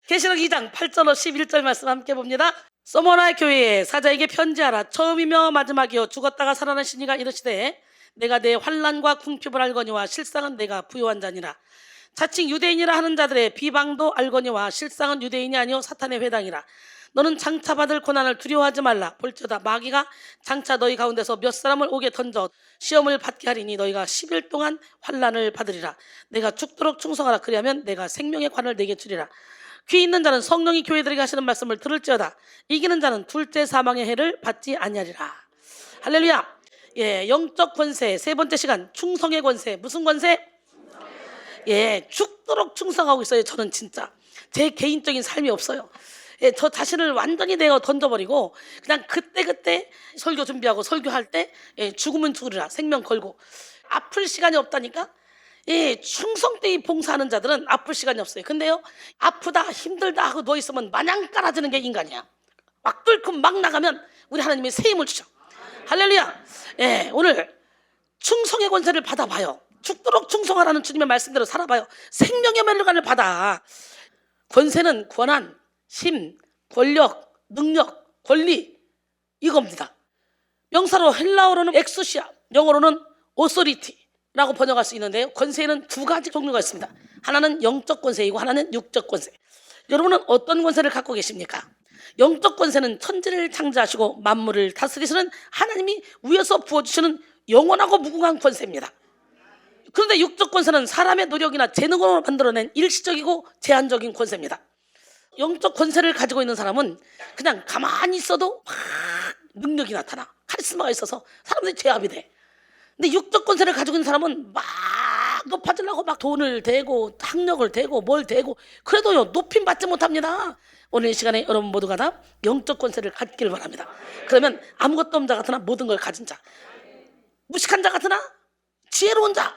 계시록 2장 8절로 11절 말씀 함께 봅니다. 소모나 교회에 사자에게 편지하라. 처음이며 마지막이요 죽었다가 살아나신 이가 이르시되 내가 내 환난과 궁핍을 알거니와 실상은 내가 부요한 자니라. 자칭 유대인이라 하는 자들의 비방도 알거니와 실상은 유대인이 아니요 사탄의 회당이라. 너는 장차 받을 고난을 두려워하지 말라. 볼지어다 마귀가 장차 너희 가운데서 몇 사람을 오게 던져 시험을 받게 하리니 너희가 10일 동안 환난을 받으리라. 내가 죽도록 충성하라. 그리하면 내가 생명의 관을 내게 주리라. 귀 있는 자는 성령이 교회들에게 하시는 말씀을 들을지어다. 이기는 자는 둘째 사망의 해를 받지 아니하리라. 할렐루야. 예, 영적 권세 세 번째 시간, 충성의 권세. 무슨 권세? 예, 죽도록 충성하고 있어요. 저는 진짜 제 개인적인 삶이 없어요. 예, 저 자신을 완전히 내어 던져버리고 그냥 그때 설교 준비하고 설교할 때 예, 죽으면 죽으리라 생명 걸고. 아플 시간이 없다니까. 예, 충성되이 봉사하는 자들은 아플 시간이 없어요. 근데요, 아프다 힘들다 하고 누워있으면 마냥 깔아주는 게 인간이야. 막 뚫고 막 나가면 우리 하나님이 새 힘을 주셔. 할렐루야. 예, 오늘 충성의 권세를 받아봐요. 죽도록 충성하라는 주님의 말씀대로 살아봐요. 생명의 멜로간을 받아. 권세는 권한, 힘, 권력, 능력, 권리, 이겁니다. 명사로 헬라어로는 엑수시아, 영어로는 오소리티라고 번역할 수 있는데요, 권세에는 두 가지 종류가 있습니다. 하나는 영적 권세이고 하나는 육적 권세. 여러분은 어떤 권세를 갖고 계십니까? 영적 권세는 천지를 창조하시고 만물을 다스리시는 하나님이 위에서 부어주시는 영원하고 무궁한 권세입니다. 그런데 육적 권세는 사람의 노력이나 재능으로 만들어낸 일시적이고 제한적인 권세입니다. 영적 권세를 가지고 있는 사람은 그냥 가만히 있어도 막 능력이 나타나, 카리스마가 있어서 사람들이 제압이 돼. 근데 육적 권세를 가지고 있는 사람은 막 높아지려고 막 돈을 대고 학력을 대고 뭘 대고 그래도요 높임 받지 못합니다. 오늘 이 시간에 여러분 모두가 다 영적 권세를 갖기를 바랍니다. 그러면 아무것도 없는 자 같으나 모든 걸 가진 자, 무식한 자 같으나 지혜로운 자,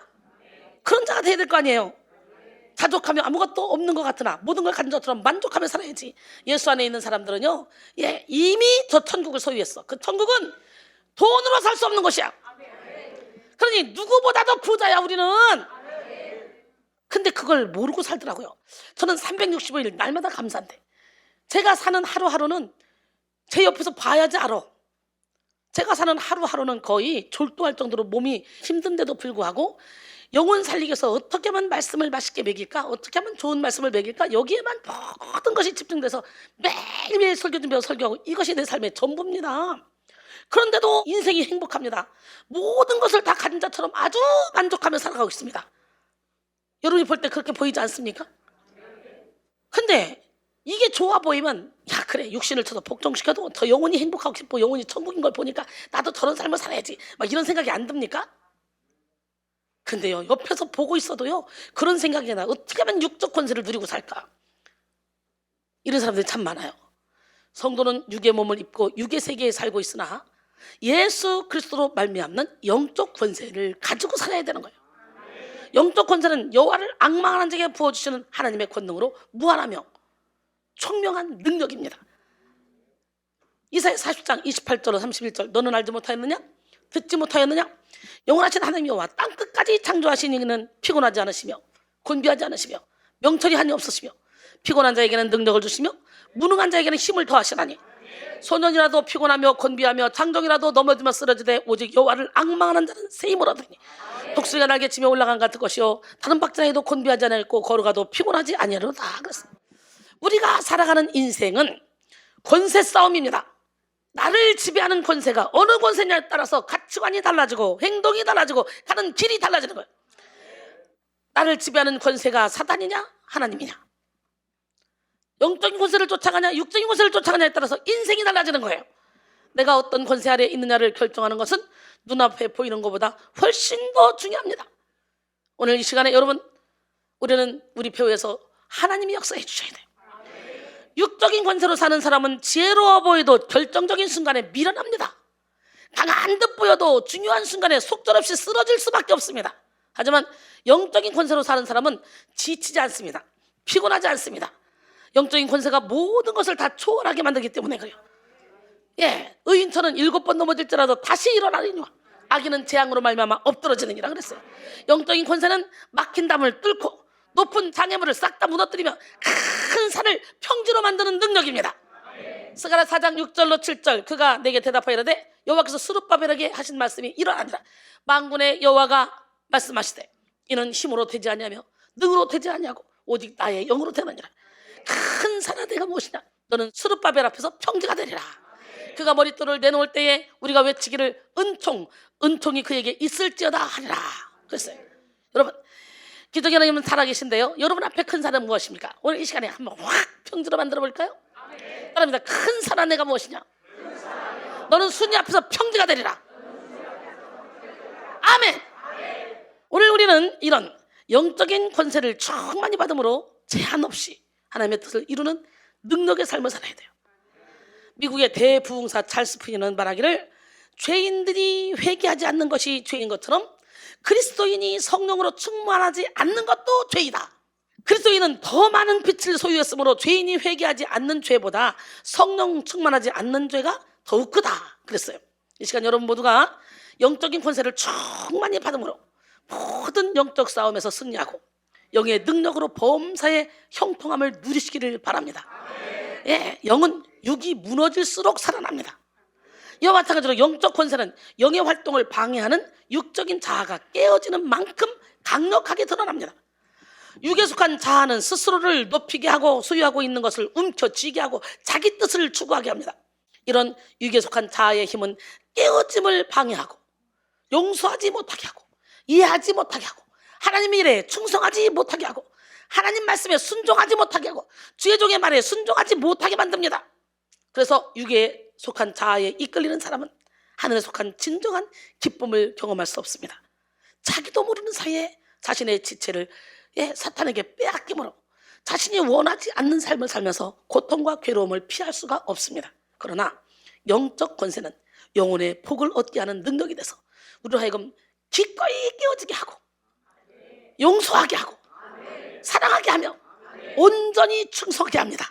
그런 자가 돼야 될 거 아니에요. 자족하며 아무것도 없는 것 같으나 모든 걸 가진 자처럼 만족하며 살아야지. 예수 안에 있는 사람들은요, 예, 이미 저 천국을 소유했어. 그 천국은 돈으로 살 수 없는 것이야. 그러니 누구보다도 부자야 우리는. 근데 그걸 모르고 살더라고요. 저는 365일 날마다 감사한데 제가 사는 하루하루는 제 옆에서 봐야지 알아. 제가 사는 하루하루는 거의 졸도할 정도로 몸이 힘든데도 불구하고 영혼 살리기 위해서 어떻게 하면 말씀을 맛있게 먹일까, 어떻게 하면 좋은 말씀을 먹일까, 여기에만 모든 것이 집중돼서 매일매일 설교 준비하고 설교하고, 이것이 내 삶의 전부입니다. 그런데도 인생이 행복합니다. 모든 것을 다 가진 자처럼 아주 만족하며 살아가고 있습니다. 여러분이 볼 때 그렇게 보이지 않습니까? 근데 이게 좋아 보이면, 야 그래 육신을 쳐서 복종시켜도 저 영혼이 행복하고 싶고 영혼이 천국인 걸 보니까 나도 저런 삶을 살아야지, 막 이런 생각이 안 듭니까? 근데요, 옆에서 보고 있어도요 그런 생각이 나. 어떻게 하면 육적 권세를 누리고 살까? 이런 사람들이 참 많아요. 성도는 육의 몸을 입고 육의 세계에 살고 있으나 예수 그리스도로 말미암는 영적 권세를 가지고 살아야 되는 거예요. 영적 권세는 여호와를 앙망한 자에게 부어주시는 하나님의 권능으로 무한하며 총명한 능력입니다. 이사야 40장 28절로 31절. 너는 알지 못하였느냐? 듣지 못하였느냐? 영원하신 하나님 여호와 땅끝까지 창조하신 이는 피곤하지 않으시며 곤비하지 않으시며 명철이 한이 없으시며 피곤한 자에게는 능력을 주시며 무능한 자에게는 힘을 더하시나니 소년이라도 피곤하며 곤비하며 장정이라도 넘어지며 쓰러지되 오직 여호와를 앙망하는 자는 새 힘을 얻으니 독수리가 날개치며 올라간 같은 것이요 다른 박자에도 곤비하지 않았고 걸어가도 피곤하지 아니하리로다. 그렇습니다. 우리가 살아가는 인생은 권세 싸움입니다. 나를 지배하는 권세가 어느 권세냐에 따라서 가치관이 달라지고 행동이 달라지고 가는 길이 달라지는 거예요. 나를 지배하는 권세가 사단이냐 하나님이냐, 영적인 권세를 쫓아가냐 육적인 권세를 쫓아가냐에 따라서 인생이 달라지는 거예요. 내가 어떤 권세 아래에 있느냐를 결정하는 것은 눈앞에 보이는 것보다 훨씬 더 중요합니다. 오늘 이 시간에 여러분, 우리는 우리 배후에서 하나님이 역사해 주셔야 돼요. 육적인 권세로 사는 사람은 지혜로워 보여도 결정적인 순간에 미련합니다. 강한 듯 보여도 중요한 순간에 속절없이 쓰러질 수밖에 없습니다. 하지만 영적인 권세로 사는 사람은 지치지 않습니다. 피곤하지 않습니다. 영적인 권세가 모든 것을 다 초월하게 만들기 때문에 그래요. 예, 의인처럼 7번 넘어질지라도 다시 일어나리니와 악인은 재앙으로 말미암아 엎드러지느니라 그랬어요. 영적인 권세는 막힌 담을 뚫고 높은 장애물을 싹 다 무너뜨리며 큰 산을 평지로 만드는 능력입니다. 스가랴 4장 6절로 7절 그가 내게 대답하여 이르되 여호와께서 스룹바벨에게 하신 말씀이 이러하니라. 만군의 여호와가 말씀하시되 이는 힘으로 되지 아니하며 능으로 되지 아니하고 오직 나의 영으로 되느니라. 큰 산아 내가 무엇이냐? 너는 스룹바벨 앞에서 평지가 되리라. 그가 머릿돌을 내놓을 때에 우리가 외치기를 은총이 그에게 있을지어다 하리라 그랬어요. 여러분, 기적의 하나님은 살아계신데요, 여러분 앞에 큰 산은 무엇입니까? 오늘 이 시간에 한번 확 평지로 만들어 볼까요? 따라합니다. 큰 산아 내가 무엇이냐? 너는 순위 앞에서 평지가 되리라. 아멘. 오늘 우리는 이런 영적인 권세를 충만히 받음으로 제한 없이 하나님의 뜻을 이루는 능력의 삶을 살아야 돼요. 미국의 대부흥사 찰스 푸니는 말하기를 죄인들이 회개하지 않는 것이 죄인 것처럼 그리스도인이 성령으로 충만하지 않는 것도 죄이다. 그리스도인은 더 많은 빛을 소유했으므로 죄인이 회개하지 않는 죄보다 성령 충만하지 않는 죄가 더욱 크다 그랬어요. 이 시간 여러분 모두가 영적인 권세를 충만히 받음으로 모든 영적 싸움에서 승리하고 영의 능력으로 범사의 형통함을 누리시기를 바랍니다. 예, 영은 육이 무너질수록 살아납니다. 이와 마찬가지로 영적 권세는 영의 활동을 방해하는 육적인 자아가 깨어지는 만큼 강력하게 드러납니다. 육에 속한 자아는 스스로를 높이게 하고 소유하고 있는 것을 움켜쥐게 하고 자기 뜻을 추구하게 합니다. 이런 육에 속한 자아의 힘은 깨어짐을 방해하고 용서하지 못하게 하고 이해하지 못하게 하고 하나님의 일에 충성하지 못하게 하고 하나님 말씀에 순종하지 못하게 하고 주의 종의 말에 순종하지 못하게 만듭니다. 그래서 육에 속한 자아에 이끌리는 사람은 하늘에 속한 진정한 기쁨을 경험할 수 없습니다. 자기도 모르는 사이에 자신의 지체를 사탄에게 빼앗김으로 자신이 원하지 않는 삶을 살면서 고통과 괴로움을 피할 수가 없습니다. 그러나 영적 권세는 영혼의 복을 얻게 하는 능력이 돼서 우리로 하여금 기꺼이 깨어지게 하고 용서하게 하고 사랑하게 하며 온전히 충성하게 합니다.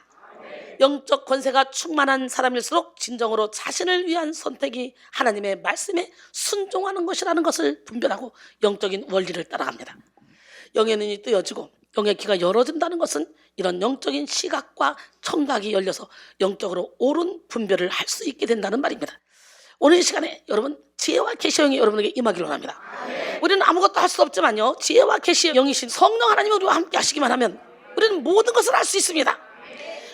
영적 권세가 충만한 사람일수록 진정으로 자신을 위한 선택이 하나님의 말씀에 순종하는 것이라는 것을 분별하고 영적인 원리를 따라갑니다. 영의 눈이 뜨여지고 영의 귀가 열어진다는 것은 이런 영적인 시각과 청각이 열려서 영적으로 옳은 분별을 할 수 있게 된다는 말입니다. 오늘 이 시간에 여러분 지혜와 계시의 영이 여러분에게 임하기를 원합니다. 우리는 아무것도 할 수 없지만요, 지혜와 계시의 영이신 성령 하나님이 우리와 함께 하시기만 하면 우리는 모든 것을 할 수 있습니다.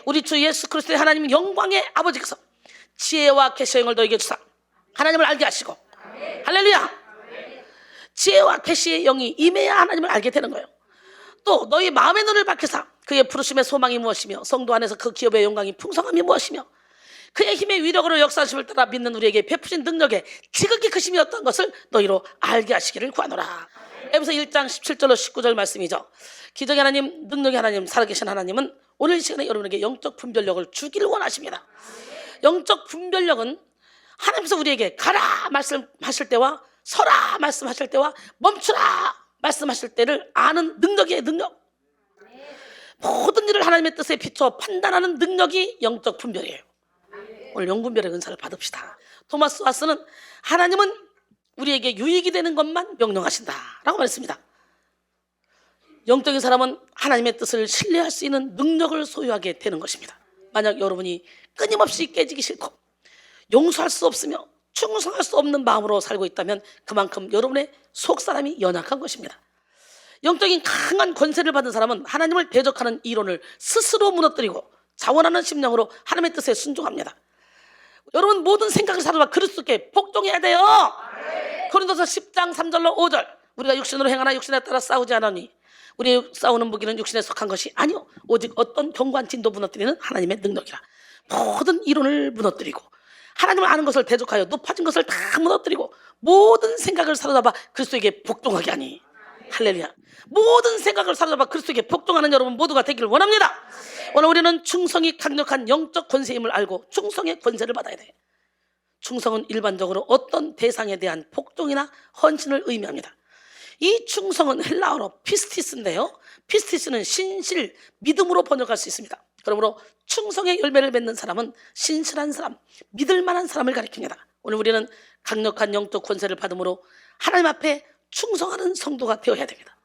우리 주 예수 그리스도의 하나님 영광의 아버지께서 지혜와 계시의 영을 너에게 주사 하나님을 알게 하시고, 할렐루야, 지혜와 계시의 영이 임해야 하나님을 알게 되는 거예요. 또 너희 마음의 눈을 밝히사 그의 부르심의 소망이 무엇이며 성도 안에서 그 기업의 영광이 풍성함이 무엇이며 그의 힘의 위력으로 역사하심을 따라 믿는 우리에게 베푸신 능력의 지극히 크심이 어떤 것을 너희로 알게 하시기를 구하노라. 에베소 1장 17절로 19절 말씀이죠. 기적의 하나님, 능력의 하나님, 살아계신 하나님은 오늘 이 시간에 여러분에게 영적 분별력을 주기를 원하십니다. 영적 분별력은 하나님께서 우리에게 가라 말씀하실 때와 서라 말씀하실 때와 멈추라 말씀하실 때를 아는 능력이에요. 능력. 모든 일을 하나님의 뜻에 비춰 판단하는 능력이 영적 분별이에요. 오늘 영분별의 은사를 받읍시다. 토마스 와스는 하나님은 우리에게 유익이 되는 것만 명령하신다 라고 말했습니다. 영적인 사람은 하나님의 뜻을 신뢰할 수 있는 능력을 소유하게 되는 것입니다. 만약 여러분이 끊임없이 깨지기 싫고 용서할 수 없으며 충성할 수 없는 마음으로 살고 있다면 그만큼 여러분의 속사람이 연약한 것입니다. 영적인 강한 권세를 받은 사람은 하나님을 대적하는 이론을 스스로 무너뜨리고 자원하는 심령으로 하나님의 뜻에 순종합니다. 여러분 모든 생각을 사로잡아 그리스도께 복종해야 돼요. 고린도서 10장 3절로 5절 우리가 육신으로 행하나 육신에 따라 싸우지 않으니 우리의 싸우는 무기는 육신에 속한 것이 아니요 오직 어떤 견고한 진도 무너뜨리는 하나님의 능력이라. 모든 이론을 무너뜨리고 하나님을 아는 것을 대적하여 높아진 것을 다 무너뜨리고 모든 생각을 사로잡아 그리스도에게 복종하게 하니, 할렐루야, 모든 생각을 사로잡아 그리스도에게 복종하는 여러분 모두가 되기를 원합니다. 오늘 우리는 충성이 강력한 영적 권세임을 알고 충성의 권세를 받아야 돼. 충성은 일반적으로 어떤 대상에 대한 복종이나 헌신을 의미합니다. 이 충성은 헬라어로 피스티스인데요, 피스티스는 신실, 믿음으로 번역할 수 있습니다. 그러므로 충성의 열매를 맺는 사람은 신실한 사람, 믿을 만한 사람을 가리킵니다. 오늘 우리는 강력한 영적 권세를 받음으로 하나님 앞에 충성하는 성도가 되어야 됩니다.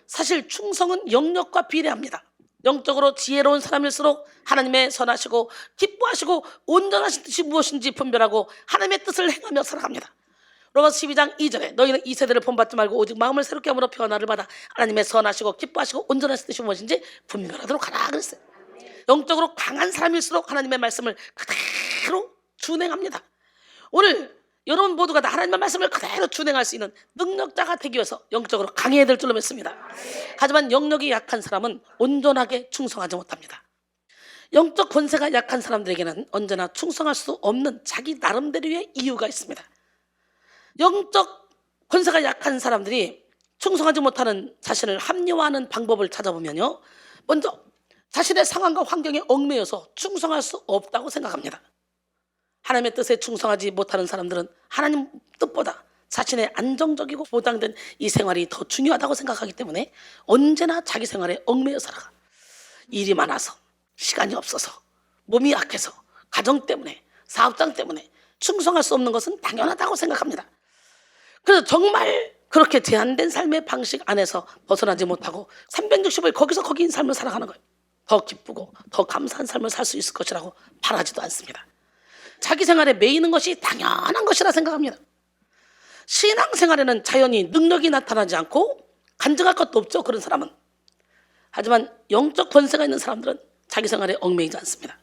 사실 충성은 영역과 비례합니다. 영적으로 지혜로운 사람일수록 하나님의 선하시고 기뻐하시고 온전하신 뜻이 무엇인지 분별하고 하나님의 뜻을 행하며 살아갑니다. 로마서 12장 2절에 너희는 이 세대를 본받지 말고 오직 마음을 새롭게 함으로 변화를 받아 하나님의 선하시고 기뻐하시고 온전하신 뜻이 무엇인지 분별하도록 하라 그랬어요. 영적으로 강한 사람일수록 하나님의 말씀을 그대로 준행합니다. 오늘 여러분 모두가 다 하나님의 말씀을 그대로 준행할 수 있는 능력자가 되기 위해서 영적으로 강해야 될 줄로 믿습니다. 하지만 영역이 약한 사람은 온전하게 충성하지 못합니다. 영적 권세가 약한 사람들에게는 언제나 충성할 수 없는 자기 나름대로의 이유가 있습니다. 영적 권세가 약한 사람들이 충성하지 못하는 자신을 합리화하는 방법을 찾아보면요, 먼저 자신의 상황과 환경에 얽매여서 충성할 수 없다고 생각합니다. 하나님의 뜻에 충성하지 못하는 사람들은 하나님 뜻보다 자신의 안정적이고 보장된 이 생활이 더 중요하다고 생각하기 때문에 언제나 자기 생활에 얽매여 살아가. 일이 많아서, 시간이 없어서, 몸이 약해서, 가정 때문에, 사업장 때문에 충성할 수 없는 것은 당연하다고 생각합니다. 그래서 정말 그렇게 제한된 삶의 방식 안에서 벗어나지 못하고 365일 거기서 거기인 삶을 살아가는 거예요. 더 기쁘고 더 감사한 삶을 살 수 있을 것이라고 바라지도 않습니다. 자기 생활에 매이는 것이 당연한 것이라 생각합니다. 신앙생활에는 자연히 능력이 나타나지 않고 간증할 것도 없죠, 그런 사람은. 하지만 영적 권세가 있는 사람들은 자기 생활에 얽매이지 않습니다.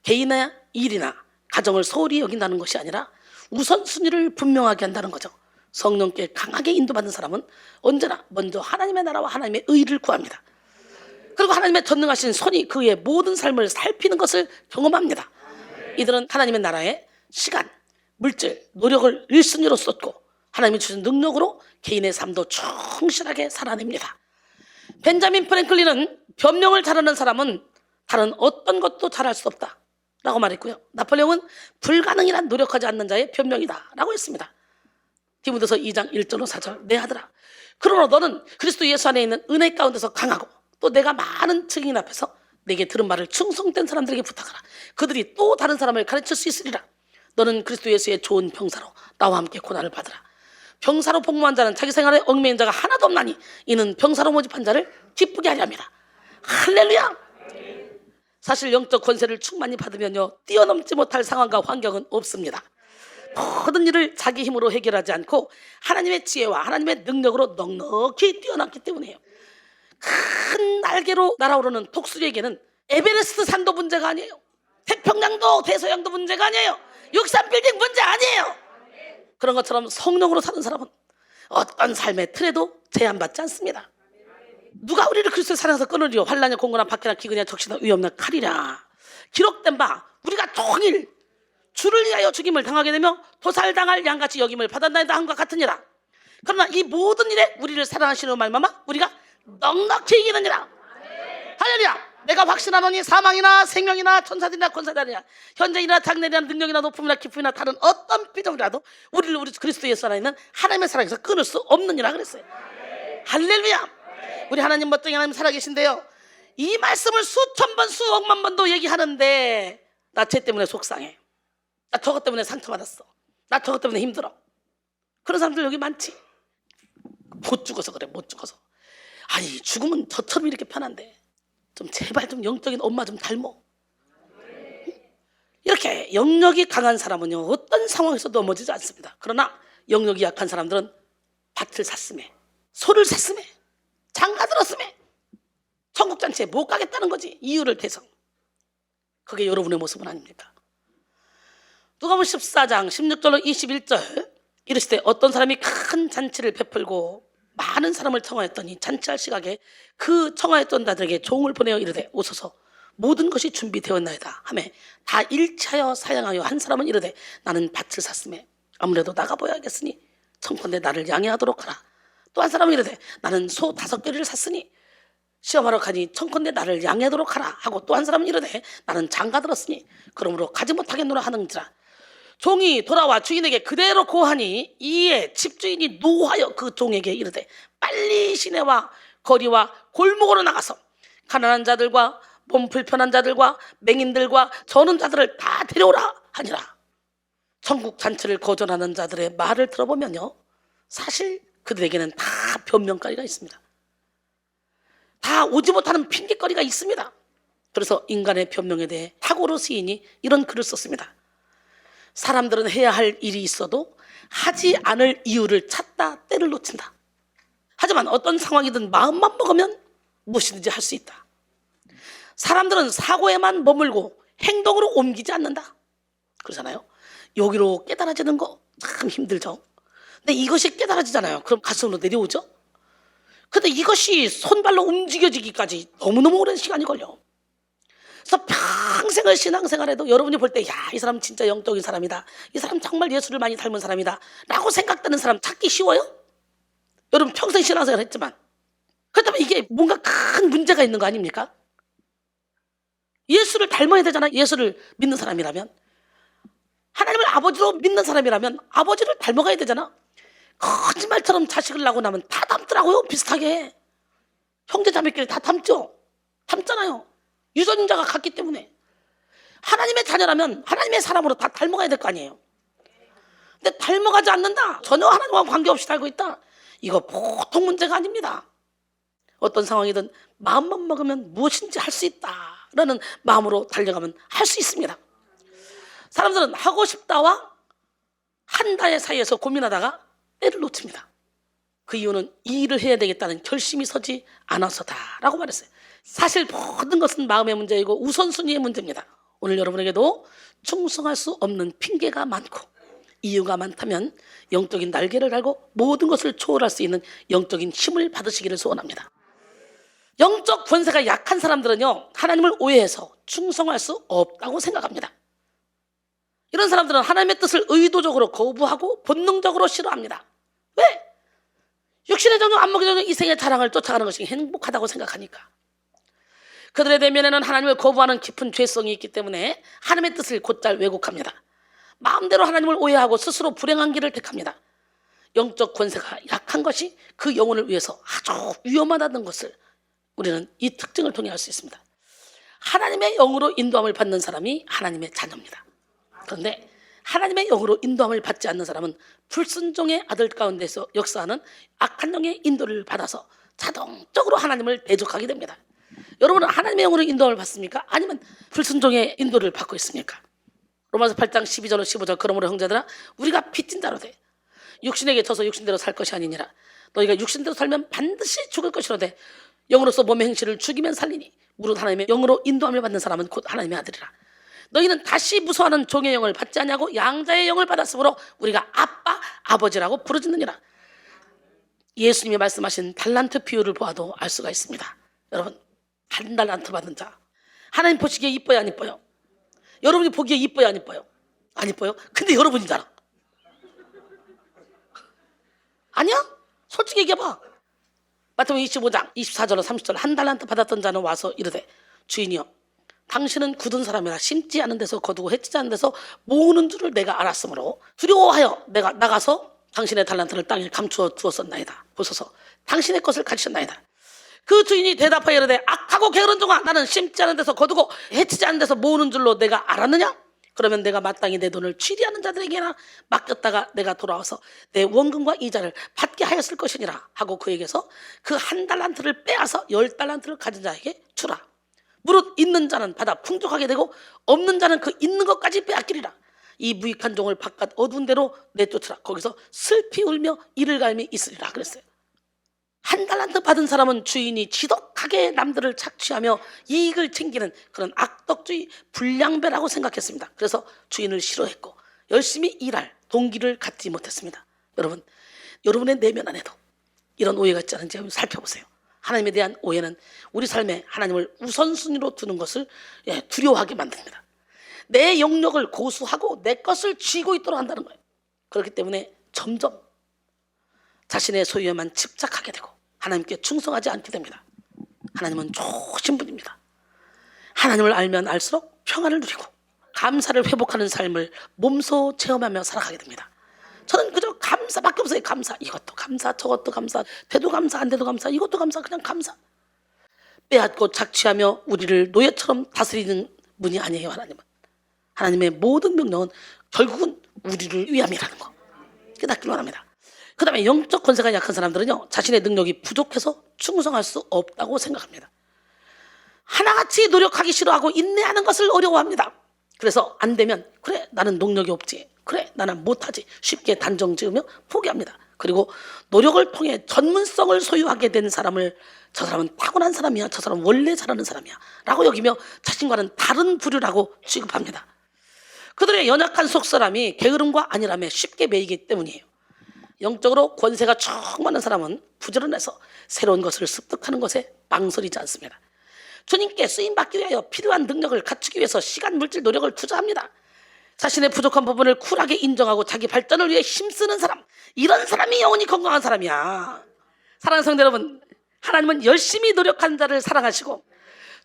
개인의 일이나 가정을 소홀히 여긴다는 것이 아니라 우선순위를 분명하게 한다는 거죠. 성령께 강하게 인도받는 사람은 언제나 먼저 하나님의 나라와 하나님의 의를 구합니다. 그리고 하나님의 전능하신 손이 그의 모든 삶을 살피는 것을 경험합니다. 이들은 하나님의 나라에 시간, 물질, 노력을 1순위로 쏟고 하나님이 주신 능력으로 개인의 삶도 충실하게 살아냅니다. 벤자민 프랭클린은 변명을 잘하는 사람은 다른 어떤 것도 잘할 수 없다 라고 말했고요, 나폴레옹은 불가능이란 노력하지 않는 자의 변명이다 라고 했습니다. 디모데서 2장 1절로 4절, 내 아들아, 그러나 너는 그리스도 예수 안에 있는 은혜 가운데서 강하고 또 내가 많은 증인 앞에서 내게 들은 말을 충성된 사람들에게 부탁하라. 그들이 또 다른 사람을 가르칠 수 있으리라. 너는 그리스도 예수의 좋은 병사로 나와 함께 고난을 받으라. 병사로 복무한 자는 자기 생활에 얽매인 자가 하나도 없나니 이는 병사로 모집한 자를 기쁘게 하려 합니다. 할렐루야. 사실 영적 권세를 충만히 받으면요, 뛰어넘지 못할 상황과 환경은 없습니다. 모든 일을 자기 힘으로 해결하지 않고 하나님의 지혜와 하나님의 능력으로 넉넉히 뛰어났기 때문에요. 큰 날개로 날아오르는 독수리에게는 에베레스트 산도 문제가 아니에요. 태평양도 대서양도 문제가 아니에요. 63빌딩 문제 아니에요. 그런 것처럼 성령으로 사는 사람은 어떤 삶의 틀에도 제한받지 않습니다. 누가 우리를 그리스도의 사랑에서 끊으리요? 환난이나 공고나 박해나 기근이나 적시나 위험나 칼이라. 기록된 바 우리가 통일 주를 위하여 죽임을 당하게 되며 도살당할 양같이 여김을 받았나이다 함과 같으니라. 그러나 이 모든 일에 우리를 사랑하시는 말마마 우리가 넉넉히 이기느니라. 할렐루야. 내가 확신하노니 사망이나 생명이나 천사들이나 권사들이나 현재이나 장래이나 능력이나 높음이나 기쁨이나 다른 어떤 피조물이라도 우리를 우리 그리스도 예수 안에 있는 하나님의 사랑에서 끊을 수 없느니라 그랬어요. 할렐루야. 우리 하나님 멋쟁이 하나님 살아계신데요, 이 말씀을 수천 번 수억만 번도 얘기하는데 나 쟤 때문에 속상해, 나 저것 때문에 상처받았어, 나 저것 때문에 힘들어. 그런 사람들 여기 많지. 못 죽어서 그래, 못 죽어서. 아니 죽으면 저처럼 이렇게 편한데 좀 제발 좀 영적인 엄마 좀 닮어. 이렇게 영역이 강한 사람은요, 어떤 상황에서도 넘어지지 않습니다. 그러나 영역이 약한 사람들은 밭을 샀음에, 소를 샀음에, 장가 들었음에 천국잔치에 못 가겠다는 거지, 이유를 대서. 그게 여러분의 모습은 아닙니까? 누가복음 14장 16절로 21절, 이르시되 어떤 사람이 큰 잔치를 베풀고 많은 사람을 청하였더니 잔치할 시각에 그 청하였던 자들에게 종을 보내어 이르되 오소서 모든 것이 준비되었나이다 하매 다 일치하여 사양하여 한 사람은 이르되 나는 밭을 샀음에 아무래도 나가보야겠으니 청컨대 나를 양해하도록 하라. 또 한 사람은 이르되 나는 소 5개를 샀으니 시험하러 가니 청컨대 나를 양해하도록 하라 하고, 또 한 사람은 이르되 나는 장가 들었으니 그러므로 가지 못하겠노라 하는지라. 종이 돌아와 주인에게 그대로 고하니 이에 집주인이 노하여 그 종에게 이르되 빨리 시내와 거리와 골목으로 나가서 가난한 자들과 몸 불편한 자들과 맹인들과 저는 자들을 다 데려오라 하니라. 천국 잔치를 거절하는 자들의 말을 들어보면요, 사실 그들에게는 다 변명거리가 있습니다. 다 오지 못하는 핑계거리가 있습니다. 그래서 인간의 변명에 대해 타고로 시인이 이런 글을 썼습니다. 사람들은 해야 할 일이 있어도 하지 않을 이유를 찾다 때를 놓친다. 하지만 어떤 상황이든 마음만 먹으면 무엇이든지 할 수 있다. 사람들은 사고에만 머물고 행동으로 옮기지 않는다. 그러잖아요. 여기로 깨달아지는 거 참 힘들죠. 근데 이것이 깨달아지잖아요. 그럼 가슴으로 내려오죠. 근데 이것이 손발로 움직여지기까지 너무너무 오랜 시간이 걸려. 그래서 평생을 신앙생활해도 여러분이 볼 때 야, 이 사람 진짜 영적인 사람이다, 이 사람 정말 예수를 많이 닮은 사람이다 라고 생각되는 사람 찾기 쉬워요? 여러분 평생 신앙생활 했지만. 그렇다면 이게 뭔가 큰 문제가 있는 거 아닙니까? 예수를 닮아야 되잖아. 예수를 믿는 사람이라면, 하나님을 아버지로 믿는 사람이라면 아버지를 닮아가야 되잖아. 거짓말처럼 자식을 낳고 나면 다 닮더라고요. 비슷하게 형제자매끼리 다 닮죠. 닮잖아요. 유전자가 같기 때문에. 하나님의 자녀라면 하나님의 사람으로 다 닮아가야 될 거 아니에요. 근데 닮아가지 않는다, 전혀 하나님과 관계없이 살고 있다, 이거 보통 문제가 아닙니다. 어떤 상황이든 마음만 먹으면 무엇인지 할 수 있다라는 마음으로 달려가면 할 수 있습니다. 사람들은 하고 싶다와 한다의 사이에서 고민하다가 때를 놓칩니다. 그 이유는 이 일을 해야 되겠다는 결심이 서지 않아서다라고 말했어요. 사실 모든 것은 마음의 문제이고 우선순위의 문제입니다. 오늘 여러분에게도 충성할 수 없는 핑계가 많고 이유가 많다면 영적인 날개를 달고 모든 것을 초월할 수 있는 영적인 힘을 받으시기를 소원합니다. 영적 권세가 약한 사람들은요, 하나님을 오해해서 충성할 수 없다고 생각합니다. 이런 사람들은 하나님의 뜻을 의도적으로 거부하고 본능적으로 싫어합니다. 왜? 육신의 정욕, 안목의 정욕, 이생의 자랑을 쫓아가는 것이 행복하다고 생각하니까. 그들의 내면에는 하나님을 거부하는 깊은 죄성이 있기 때문에 하나님의 뜻을 곧잘 왜곡합니다. 마음대로 하나님을 오해하고 스스로 불행한 길을 택합니다. 영적 권세가 약한 것이 그 영혼을 위해서 아주 위험하다는 것을 우리는 이 특징을 통해 알 수 있습니다. 하나님의 영으로 인도함을 받는 사람이 하나님의 자녀입니다. 그런데 하나님의 영으로 인도함을 받지 않는 사람은 불순종의 아들 가운데서 역사하는 악한 영의 인도를 받아서 자동적으로 하나님을 대적하게 됩니다. 여러분은 하나님의 영으로 인도함을 받습니까? 아니면 불순종의 인도를 받고 있습니까? 로마서 8장 12절 15절 그러므로 형제들아 우리가 빚진 자로 돼 육신에게 져서 육신대로 살 것이 아니니라. 너희가 육신대로 살면 반드시 죽을 것이로되 영으로서 몸의 행실을 죽이면 살리니 무릇 하나님의 영으로 인도함을 받는 사람은 곧 하나님의 아들이라. 너희는 다시 무서워하는 종의 영을 받지 아니하고 양자의 영을 받았으므로 우리가 아빠 아버지라고 부르짖느니라. 예수님이 말씀하신 달란트 비유를 보아도 알 수가 있습니다. 여러분, 한 달란트 받은 자 하나님 보시기에 이뻐요 안 이뻐요? 여러분이 보기에 이뻐요 안 이뻐요? 안 이뻐요? 근데 여러분이잖아. 아니야? 솔직히 얘기해봐. 마태복음 25장 24절로 30절 한 달란트 받았던 자는 와서 이르되 주인이여 당신은 굳은 사람이라 심지 않은 데서 거두고 해치지 않은 데서 모으는 줄을 내가 알았으므로 두려워하여 내가 나가서 당신의 달란트를 땅에 감추어 두었었나이다. 보소서 당신의 것을 가지셨나이다. 그 주인이 대답하여 이르되 악하고 게으른 종아 나는 심지 않은 데서 거두고 해치지 않은 데서 모으는 줄로 내가 알았느냐? 그러면 내가 마땅히 내 돈을 취리하는 자들에게나 맡겼다가 내가 돌아와서 내 원금과 이자를 받게 하였을 것이니라 하고 그에게서 그 한 달란트를 빼앗아 10달란트를 가진 자에게 주라. 무릇 있는 자는 받아 풍족하게 되고 없는 자는 그 있는 것까지 빼앗기리라. 이 무익한 종을 바깥 어두운 데로 내쫓으라. 거기서 슬피 울며 이를 갈미 있으리라 그랬어요. 한 달란트 받은 사람은 주인이 지독하게 남들을 착취하며 이익을 챙기는 그런 악덕주의 불량배라고 생각했습니다. 그래서 주인을 싫어했고 열심히 일할 동기를 갖지 못했습니다. 여러분, 여러분의 내면 안에도 이런 오해가 있지 않은지 한번 살펴보세요. 하나님에 대한 오해는 우리 삶에 하나님을 우선순위로 두는 것을 두려워하게 만듭니다. 내 영역을 고수하고 내 것을 쥐고 있도록 한다는 거예요. 그렇기 때문에 점점 자신의 소유에만 집착하게 되고 하나님께 충성하지 않게 됩니다. 하나님은 좋으신 분입니다. 하나님을 알면 알수록 평안을 누리고 감사를 회복하는 삶을 몸소 체험하며 살아가게 됩니다. 저는 그저 감사밖에 없어요. 감사. 이것도 감사, 저것도 감사, 돼도 감사, 안 돼도 감사, 이것도 감사, 그냥 감사. 빼앗고 착취하며 우리를 노예처럼 다스리는 분이 아니에요. 하나님은. 하나님의 모든 명령은 결국은 우리를 위함이라는 거 깨닫기를 원합니다. 그 다음에 영적 권세가 약한 사람들은요, 자신의 능력이 부족해서 충성할 수 없다고 생각합니다. 하나같이 노력하기 싫어하고 인내하는 것을 어려워합니다. 그래서 안 되면 그래 나는 능력이 없지, 그래 나는 못하지, 쉽게 단정 지으며 포기합니다. 그리고 노력을 통해 전문성을 소유하게 된 사람을 저 사람은 타고난 사람이야, 저 사람은 원래 잘하는 사람이야 라고 여기며 자신과는 다른 부류라고 취급합니다. 그들의 연약한 속사람이 게으름과 안일함에 쉽게 매이기 때문이에요. 영적으로 권세가 충만한 사람은 부지런해서 새로운 것을 습득하는 것에 망설이지 않습니다. 주님께 쓰임받기 위하여 필요한 능력을 갖추기 위해서 시간, 물질, 노력을 투자합니다. 자신의 부족한 부분을 쿨하게 인정하고 자기 발전을 위해 힘쓰는 사람, 이런 사람이 영원히 건강한 사람이야. 사랑하는 성도 여러분, 하나님은 열심히 노력한 자를 사랑하시고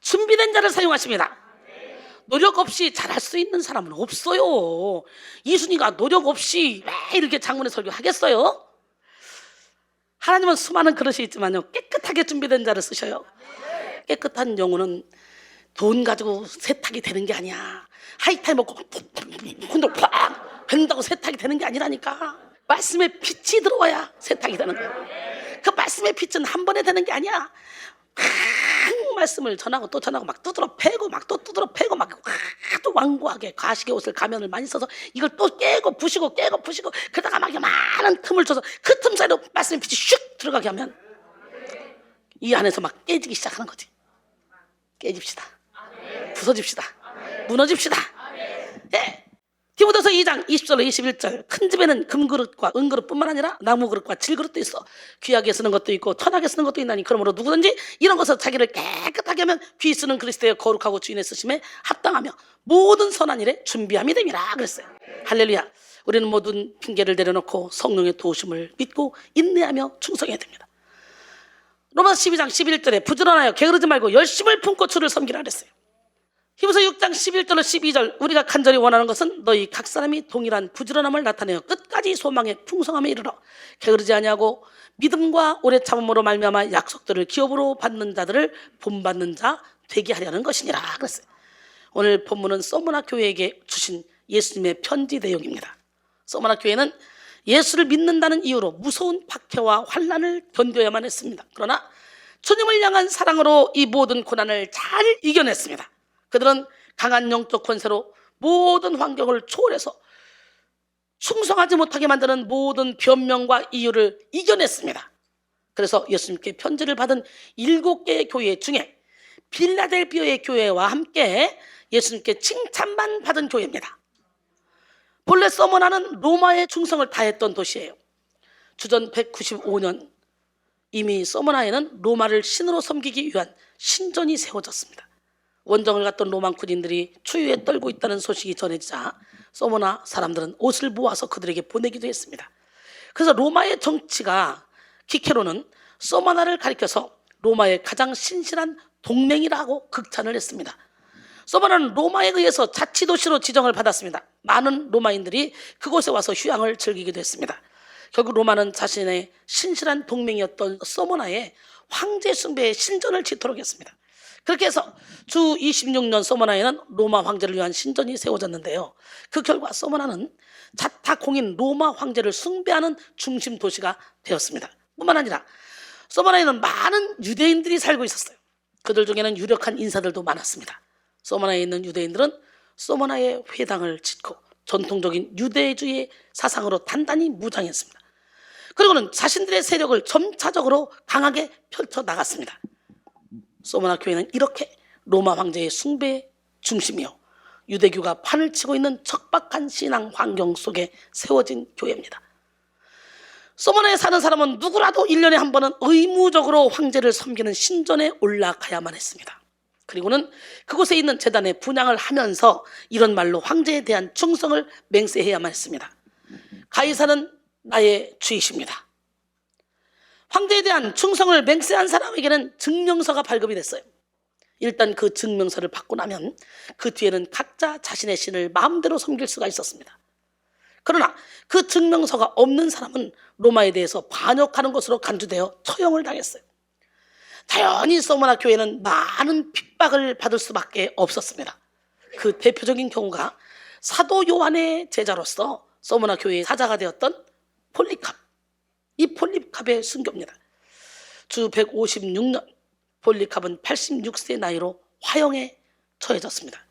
준비된 자를 사용하십니다. 노력 없이 잘할 수 있는 사람은 없어요. 이순이가 노력 없이 왜 이렇게 장문의 설교 하겠어요? 하나님은 수많은 그릇이 있지만요, 깨끗하게 준비된 자를 쓰셔요. 깨끗한 영혼은 돈 가지고 세탁이 되는 게 아니야. 하이타임 먹고 혼자 팍 된다고 세탁이 되는 게 아니라니까. 말씀에 빛이 들어와야 세탁이 되는 거야. 그 말씀의 빛은 한 번에 되는 게 아니야. 말씀을 전하고 또 전하고 막 두드러 패고 막 또 두드러 패고 막 또 완고하게 가시게 옷을 가면을 많이 써서 이걸 또 깨고 부시고 그러다가 막 많은 틈을 줘서 그 틈 사이로 말씀의 빛이 슉 들어가게 하면 이 안에서 막 깨지기 시작하는 거지. 깨집시다. 부서집시다. 무너집시다. 네. 디모데서 2장 20절로 21절. 큰 집에는 금그릇과 은그릇뿐만 아니라 나무그릇과 질그릇도 있어. 귀하게 쓰는 것도 있고 천하게 쓰는 것도 있나니 그러므로 누구든지 이런 것을 자기를 깨끗하게 하면 귀 쓰는 그리스도의 거룩하고 주인의 쓰심에 합당하며 모든 선한 일에 준비함이 됨이라 그랬어요. 할렐루야. 우리는 모든 핑계를 내려놓고 성령의 도우심을 믿고 인내하며 충성해야 됩니다. 로마서 12장 11절에 부지런하여 게으르지 말고 열심을 품고 주를 섬기라 그랬어요. 히브리서 6장 11절로 12절, 우리가 간절히 원하는 것은 너희 각 사람이 동일한 부지런함을 나타내어 끝까지 소망의 풍성함에 이르러 게으르지 아니하고 믿음과 오래 참음으로 말미암아 약속들을 기업으로 받는 자들을 본받는 자 되게 하려는 것이니라 그랬어요. 오늘 본문은 서머나 교회에게 주신 예수님의 편지 내용입니다. 서머나 교회는 예수를 믿는다는 이유로 무서운 박해와 환난을 견뎌야만 했습니다. 그러나 주님을 향한 사랑으로 이 모든 고난을 잘 이겨냈습니다. 그들은 강한 영적 권세로 모든 환경을 초월해서 충성하지 못하게 만드는 모든 변명과 이유를 이겨냈습니다. 그래서 예수님께 편지를 받은 7개의 교회 중에 빌라델비아의 교회와 함께 예수님께 칭찬만 받은 교회입니다. 본래 서머나는 로마의 충성을 다했던 도시예요. 주전 195년 이미 서머나에는 로마를 신으로 섬기기 위한 신전이 세워졌습니다. 원정을 갔던 로마 군인들이 추위에 떨고 있다는 소식이 전해지자 서머나 사람들은 옷을 모아서 그들에게 보내기도 했습니다. 그래서 로마의 정치가 키케로는 서머나를 가리켜서 로마의 가장 신실한 동맹이라고 극찬을 했습니다. 서머나는 로마에 의해서 자치도시로 지정을 받았습니다. 많은 로마인들이 그곳에 와서 휴양을 즐기기도 했습니다. 결국 로마는 자신의 신실한 동맹이었던 서머나에 황제 숭배의 신전을 짓도록 했습니다. 그렇게 해서 주 26년 서머나에는 로마 황제를 위한 신전이 세워졌는데요. 그 결과 서머나는 자타공인 로마 황제를 숭배하는 중심 도시가 되었습니다. 뿐만 아니라 서머나에는 많은 유대인들이 살고 있었어요. 그들 중에는 유력한 인사들도 많았습니다. 서머나에 있는 유대인들은 서머나의 회당을 짓고 전통적인 유대주의 사상으로 단단히 무장했습니다. 그리고는 자신들의 세력을 점차적으로 강하게 펼쳐나갔습니다. 서머나 교회는 이렇게 로마 황제의 숭배의 중심이요 유대교가 판을 치고 있는 척박한 신앙 환경 속에 세워진 교회입니다. 서머나에 사는 사람은 누구라도 1년에 한 번은 의무적으로 황제를 섬기는 신전에 올라가야만 했습니다. 그리고는 그곳에 있는 제단에 분향을 하면서 이런 말로 황제에 대한 충성을 맹세해야만 했습니다. 가이사는 나의 주이십니다. 황제에 대한 충성을 맹세한 사람에게는 증명서가 발급이 됐어요. 일단 그 증명서를 받고 나면 그 뒤에는 각자 자신의 신을 마음대로 섬길 수가 있었습니다. 그러나 그 증명서가 없는 사람은 로마에 대해서 반역하는 것으로 간주되어 처형을 당했어요. 자연히 서머나 교회는 많은 핍박을 받을 수밖에 없었습니다. 그 대표적인 경우가 사도 요한의 제자로서 서머나 교회의 사자가 되었던 폴리캅. 이 폴리캅의 순교입니다. 주 156년 폴리캅은 86세 나이로 화형에 처해졌습니다.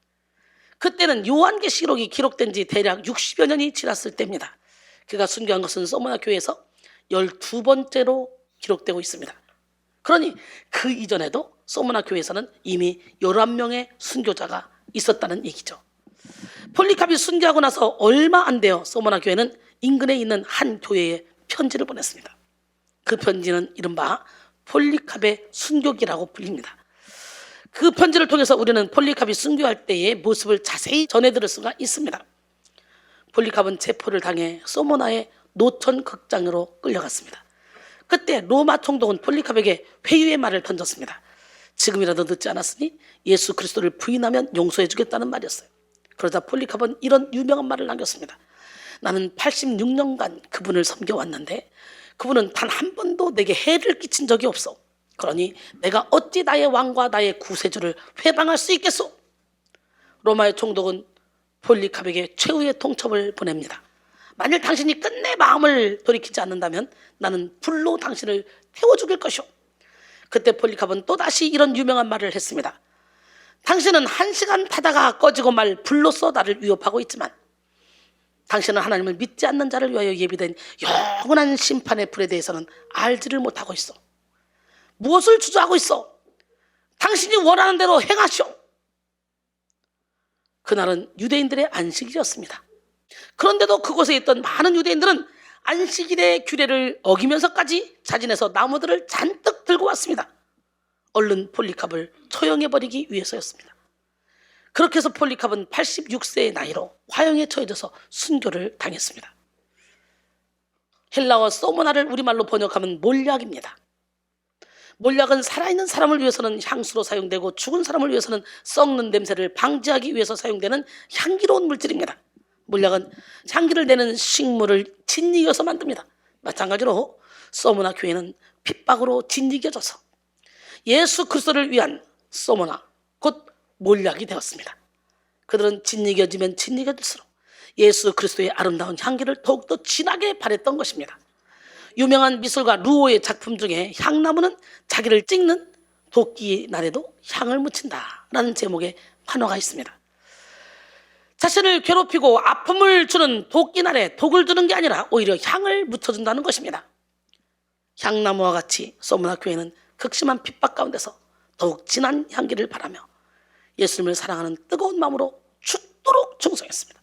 그때는 요한계시록이 기록된 지 대략 60여 년이 지났을 때입니다. 그가 순교한 것은 소모나 교회에서 12번째로 기록되고 있습니다. 그러니 그 이전에도 소모나 교회에서는 이미 11명의 순교자가 있었다는 얘기죠. 폴리캅이 순교하고 나서 얼마 안 되어 소모나 교회는 인근에 있는 한 교회에 편지를 보냈습니다. 그 편지는 이른바 폴리캅의 순교기라고 불립니다. 그 편지를 통해서 우리는 폴리캅이 순교할 때의 모습을 자세히 전해들을 수가 있습니다. 폴리캅은 체포를 당해 소모나의 노천 극장으로 끌려갔습니다. 그때 로마 총독은 폴리캅에게 회유의 말을 던졌습니다. 지금이라도 늦지 않았으니 예수 그리스도를 부인하면 용서해 주겠다는 말이었어요. 그러자 폴리캅은 이런 유명한 말을 남겼습니다. 나는 86년간 그분을 섬겨왔는데 그분은 단 한 번도 내게 해를 끼친 적이 없어. 그러니 내가 어찌 나의 왕과 나의 구세주를 회방할 수 있겠소? 로마의 총독은 폴리캅에게 최후의 통첩을 보냅니다. 만일 당신이 끝내 마음을 돌이키지 않는다면 나는 불로 당신을 태워 죽일 것이오. 그때 폴리캅은 또다시 이런 유명한 말을 했습니다. 당신은 1시간 타다가 꺼지고 말 불로써 나를 위협하고 있지만 당신은 하나님을 믿지 않는 자를 위하여 예비된 영원한 심판의 불에 대해서는 알지를 못하고 있어. 무엇을 주저하고 있어? 당신이 원하는 대로 행하시오. 그날은 유대인들의 안식일이었습니다. 그런데도 그곳에 있던 많은 유대인들은 안식일의 규례를 어기면서까지 자진해서 나무들을 잔뜩 들고 왔습니다. 얼른 폴리캅을 처형해버리기 위해서였습니다. 그렇게 해서 폴리캅은 86세의 나이로 화형에 처해져서 순교를 당했습니다. 헬라어 소모나를 우리말로 번역하면 몰약입니다. 몰약은 살아있는 사람을 위해서는 향수로 사용되고 죽은 사람을 위해서는 썩는 냄새를 방지하기 위해서 사용되는 향기로운 물질입니다. 몰약은 향기를 내는 식물을 짓이겨서 만듭니다. 마찬가지로 소모나 교회는 핍박으로 짓이겨져서 예수 그리스도를 위한 소모나 곧 몰약이 되었습니다. 그들은 짓이겨지면 짓이겨질수록 예수 그리스도의 아름다운 향기를 더욱더 진하게 발했던 것입니다. 유명한 미술가 루오의 작품 중에 향나무는 자기를 찍는 도끼 날에도 향을 묻힌다라는 제목의 판화가 있습니다. 자신을 괴롭히고 아픔을 주는 도끼 날에 독을 주는 게 아니라 오히려 향을 묻혀준다는 것입니다. 향나무와 같이 소모나 교회는 극심한 핍박 가운데서 더욱 진한 향기를 바라며 예수님을 사랑하는 뜨거운 마음으로 죽도록 충성했습니다.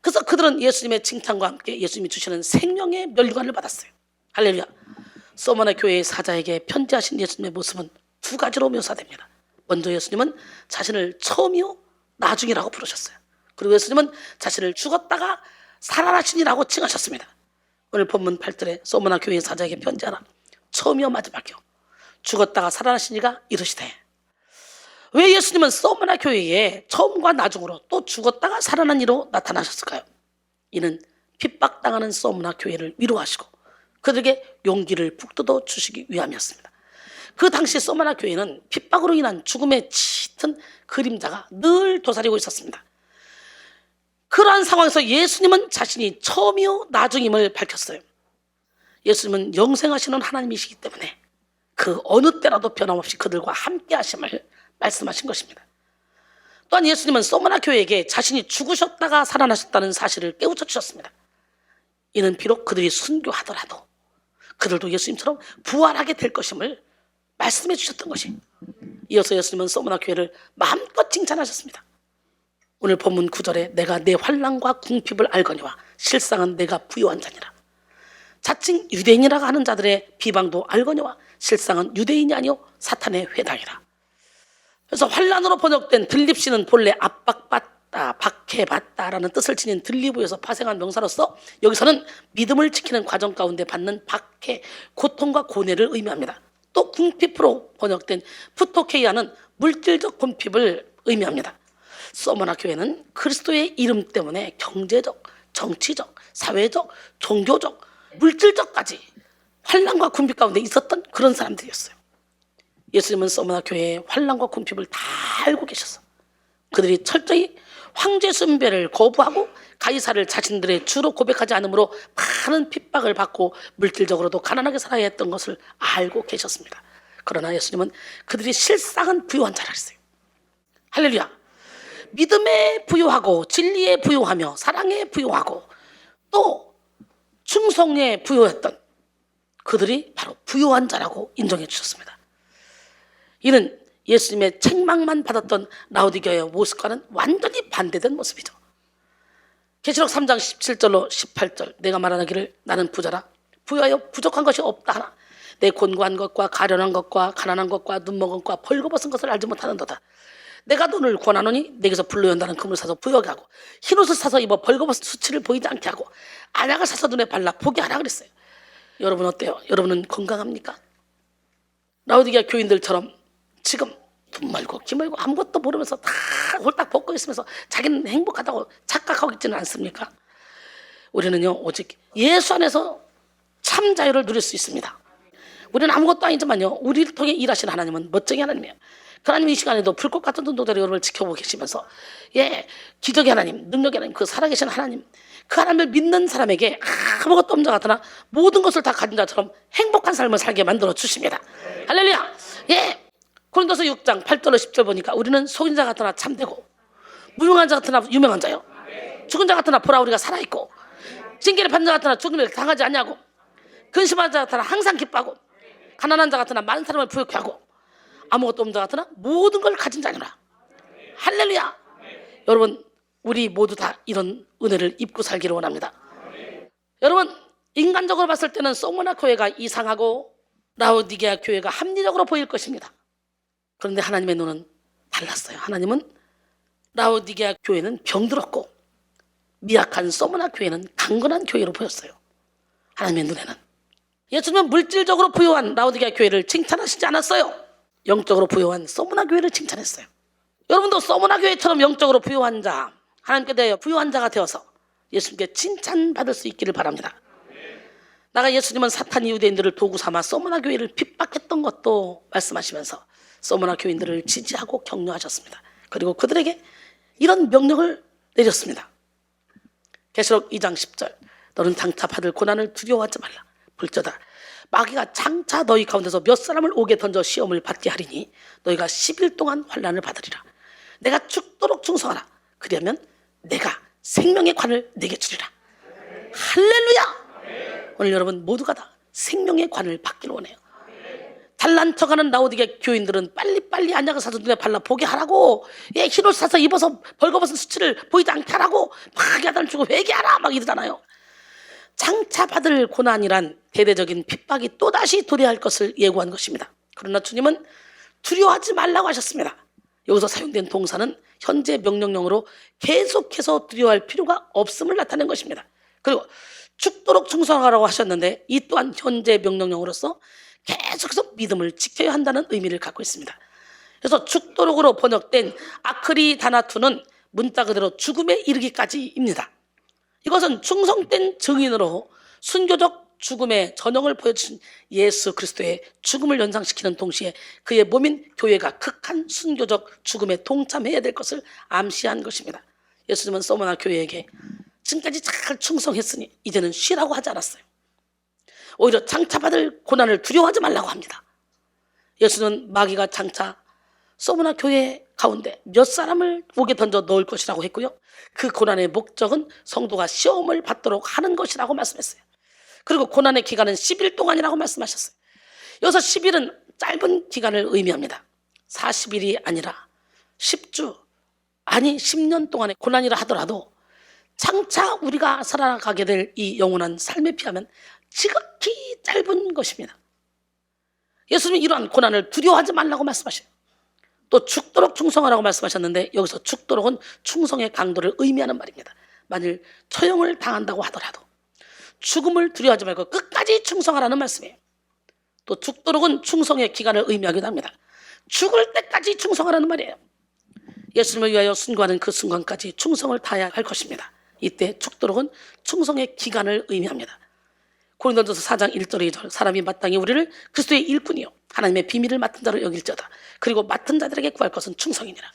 그래서 그들은 예수님의 칭찬과 함께 예수님이 주시는 생명의 면류관을 받았어요. 할렐루야. 소모나 교회의 사자에게 편지하신 예수님의 모습은 두 가지로 묘사됩니다. 먼저 예수님은 자신을 처음이요 나중이라고 부르셨어요. 그리고 예수님은 자신을 죽었다가 살아나시니라고 칭하셨습니다. 오늘 본문 8절에 소모나 교회의 사자에게 편지하라. 처음이요 마지막이요 죽었다가 살아나시니가 이르시되. 왜 예수님은 소모나 교회에 처음과 나중으로 또 죽었다가 살아난 이로 나타나셨을까요? 이는 핍박당하는 소모나 교회를 위로하시고 그들에게 용기를 북돋워 주시기 위함이었습니다. 그 당시 소모나 교회는 핍박으로 인한 죽음의 짙은 그림자가 늘 도사리고 있었습니다. 그러한 상황에서 예수님은 자신이 처음이요 나중임을 밝혔어요. 예수님은 영생하시는 하나님이시기 때문에 그 어느 때라도 변함없이 그들과 함께 하심을 말씀하신 것입니다. 또한 예수님은 소모나 교회에게 자신이 죽으셨다가 살아나셨다는 사실을 깨우쳐 주셨습니다. 이는 비록 그들이 순교하더라도 그들도 예수님처럼 부활하게 될 것임을 말씀해 주셨던 것이. 이어서 예수님은 소모나 교회를 마음껏 칭찬하셨습니다. 오늘 본문 9절에 내가 내 환난과 궁핍을 알거니와 실상은 내가 부요한 자니라. 자칭 유대인이라고 하는 자들의 비방도 알거니와 실상은 유대인이 아니요 사탄의 회당이라. 그래서 환난으로 번역된 들립시는 본래 압박받다, 박해받다라는 뜻을 지닌 들리부에서 파생한 명사로서 여기서는 믿음을 지키는 과정 가운데 받는 박해, 고통과 고뇌를 의미합니다. 또 궁핍으로 번역된 푸토케이아는 물질적 궁핍을 의미합니다. 소모나 교회는 그리스도의 이름 때문에 경제적, 정치적, 사회적, 종교적, 물질적까지 환난과 궁핍 가운데 있었던 그런 사람들이었어요. 예수님은 소모나 교회의 환난과 궁핍을 다 알고 계셔서 그들이 철저히 황제 숭배를 거부하고 가이사를 자신들의 주로 고백하지 않으므로 많은 핍박을 받고 물질적으로도 가난하게 살아야 했던 것을 알고 계셨습니다. 그러나 예수님은 그들이 실상은 부유한 자라 했어요. 할렐루야. 믿음에 부유하고 진리에 부유하며 사랑에 부유하고 또 충성에 부유했던 그들이 바로 부유한 자라고 인정해 주셨습니다. 이는 예수님의 책망만 받았던 라오디게아의 모습과는 완전히 반대된 모습이죠. 계시록 3장 17절로 18절 내가 말하기를 나는 부자라 부유하여 부족한 것이 없다 하나 내 곤고한 것과 가련한 것과 가난한 것과 눈먹은 것과 벌거벗은 것을 알지 못하는도다. 내가 돈을 권하노니 내게서 불로 연다는 금을 사서 부여하게 하고 흰옷을 사서 입어 벌거벗은 수치를 보이지 않게 하고 안약을 사서 눈에 발라 보게 하라 그랬어요. 여러분 어때요? 여러분은 건강합니까? 라오디게아 교인들처럼 지금 돈 말고 기 말고 아무것도 모르면서 다 홀딱 벗고 있으면서 자기는 행복하다고 착각하고 있지는 않습니까? 우리는요 오직 예수 안에서 참 자유를 누릴 수 있습니다. 우리는 아무것도 아니지만요 우리를 통해 일하시는 하나님은 멋쟁이 하나님이에요. 그 하나님 이 시간에도 불꽃 같은 눈동자로 여러분을 지켜보고 계시면서 기적의 하나님, 능력의 하나님, 그 살아계신 하나님, 그 하나님을 믿는 사람에게 아무것도 없는 자 같으나 모든 것을 다 가진 자처럼 행복한 삶을 살게 만들어 주십니다. 할렐루야. 고린도서 6장 8절로 10절 보니까 우리는 속인 자 같으나 참되고 무용한 자 같으나 유명한 자요 죽은 자 같으나 보라 우리가 살아있고 징계를 받는 자 같으나 죽음을 당하지 않냐고 근심한 자 같으나 항상 기뻐하고 가난한 자 같으나 많은 사람을 부욕해 하고 아무것도 없는 자 같으나 모든 걸 가진 자니라. 할렐루야. 여러분 우리 모두 다 이런 은혜를 입고 살기를 원합니다. 여러분 인간적으로 봤을 때는 소모나 교회가 이상하고 라오디게아 교회가 합리적으로 보일 것입니다. 그런데 하나님의 눈은 달랐어요. 하나님은 라오디게아 교회는 병들었고 미약한 소모나 교회는 강건한 교회로 보였어요. 하나님의 눈에는 예수님은 물질적으로 부유한 라오디게아 교회를 칭찬하시지 않았어요. 영적으로 부유한 소모나 교회를 칭찬했어요. 여러분도 소모나 교회처럼 영적으로 부유한 자, 하나님께 대하여 부유한 자가 되어서 예수님께 칭찬받을 수 있기를 바랍니다. 나가 예수님은 사탄 유대인들을 도구 삼아 소모나 교회를 핍박했던 것도 말씀하시면서 소모나 교인들을 지지하고 격려하셨습니다. 그리고 그들에게 이런 명령을 내렸습니다. 계시록 2장 10절 너는 장차 받을 고난을 두려워하지 말라. 볼지어다 마귀가 장차 너희 가운데서 몇 사람을 옥에 던져 시험을 받게 하리니 너희가 10일 동안 환난을 받으리라. 내가 죽도록 충성하라. 그러면 내가 생명의 관을 내게 주리라. 할렐루야. 오늘 여러분 모두가 다 생명의 관을 받기를 원해요. 잘난 척하는 라오디게아 교인들은 빨리빨리 안약을 사서 눈에 발라 보게 하라고 흰옷 사서 입어서 벌거벗은 수치를 보이지 않게 하라고 막 야단을 주고 회개하라 막 이러잖아요. 장차 받을 고난이란 대대적인 핍박이 또다시 도래할 것을 예고한 것입니다. 그러나 주님은 두려워하지 말라고 하셨습니다. 여기서 사용된 동사는 현재 명령형으로 계속해서 두려워할 필요가 없음을 나타낸 것입니다. 그리고 죽도록 충성하라고 하셨는데 이 또한 현재 명령형으로서 계속해서 믿음을 지켜야 한다는 의미를 갖고 있습니다. 그래서 죽도록으로 번역된 아크리다나투는 문자 그대로 죽음에 이르기까지입니다. 이것은 충성된 증인으로 순교적 죽음의 전형을 보여주신 예수 그리스도의 죽음을 연상시키는 동시에 그의 몸인 교회가 극한 순교적 죽음에 동참해야 될 것을 암시한 것입니다. 예수님은 소모나 교회에게 지금까지 잘 충성했으니 이제는 쉬라고 하지 않았어요. 오히려 장차 받을 고난을 두려워하지 말라고 합니다. 예수는 마귀가 장차 소모나 교회 가운데 몇 사람을 옥에 던져 넣을 것이라고 했고요. 그 고난의 목적은 성도가 시험을 받도록 하는 것이라고 말씀했어요. 그리고 고난의 기간은 10일 동안이라고 말씀하셨어요. 여기서 10일은 짧은 기간을 의미합니다. 40일이 아니라 10주 아니 10년 동안의 고난이라 하더라도 장차 우리가 살아가게 될 이 영원한 삶에 비하면 지극히 짧은 것입니다. 예수님이 이러한 고난을 두려워하지 말라고 말씀하셔요. 또 죽도록 충성하라고 말씀하셨는데 여기서 죽도록은 충성의 강도를 의미하는 말입니다. 만일 처형을 당한다고 하더라도 죽음을 두려워하지 말고 끝까지 충성하라는 말씀이에요. 또 죽도록은 충성의 기간을 의미하기도 합니다. 죽을 때까지 충성하라는 말이에요. 예수님을 위하여 순교하는 그 순간까지 충성을 다해야 할 것입니다. 이때 죽도록은 충성의 기간을 의미합니다. 고린도전서 4장 1절 2절 사람이 마땅히 우리를 그리스도의 일꾼이요 하나님의 비밀을 맡은 자로 여길지어다. 그리고 맡은 자들에게 구할 것은 충성이니라.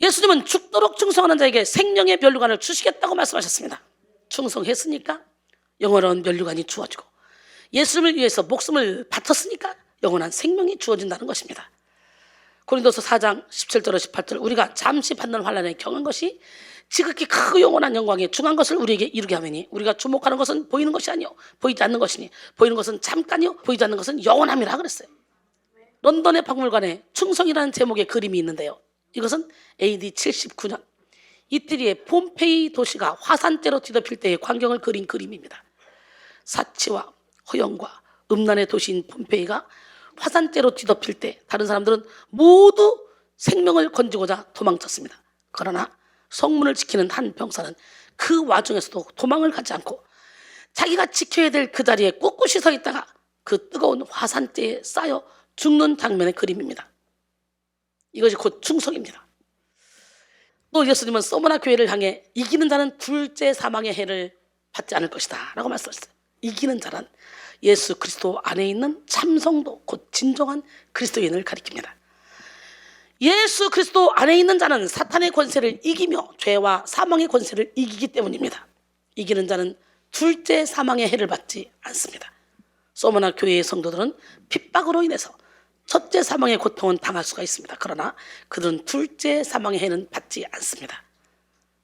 예수님은 죽도록 충성하는 자에게 생명의 면류관을 주시겠다고 말씀하셨습니다. 충성했으니까 영원한 면류관이 주어지고, 예수님을 위해서 목숨을 바쳤으니까 영원한 생명이 주어진다는 것입니다. 고린도서 4장 17절 18절, 우리가 잠시 받는 환난에 경한 것이 지극히 크고 영원한 영광의 중한 것을 우리에게 이루게 하매니, 우리가 주목하는 것은 보이는 것이 아니요 보이지 않는 것이니, 보이는 것은 잠깐이요 보이지 않는 것은 영원함이라 그랬어요. 런던의 박물관에 충성이라는 제목의 그림이 있는데요, 이것은 AD 79년 이태리의 폼페이 도시가 화산재로 뒤덮일 때의 광경을 그린 그림입니다. 사치와 허영과 음란의 도시인 폼페이가 화산재로 뒤덮일 때 다른 사람들은 모두 생명을 건지고자 도망쳤습니다. 그러나 성문을 지키는 한 병사는 그 와중에서도 도망을 가지 않고 자기가 지켜야 될 그 자리에 꿋꿋이 서 있다가 그 뜨거운 화산재에 쌓여 죽는 장면의 그림입니다. 이것이 곧 충성입니다. 또 예수님은 서머나 교회를 향해 이기는 자는 둘째 사망의 해를 받지 않을 것이다 라고 말씀하셨어요. 이기는 자란 예수 그리스도 안에 있는 참성도, 곧 진정한 그리스도인을 가리킵니다. 예수 그리스도 안에 있는 자는 사탄의 권세를 이기며 죄와 사망의 권세를 이기기 때문입니다. 이기는 자는 둘째 사망의 해를 받지 않습니다. 서머나 교회의 성도들은 핍박으로 인해서 첫째 사망의 고통은 당할 수가 있습니다. 그러나 그들은 둘째 사망의 해는 받지 않습니다.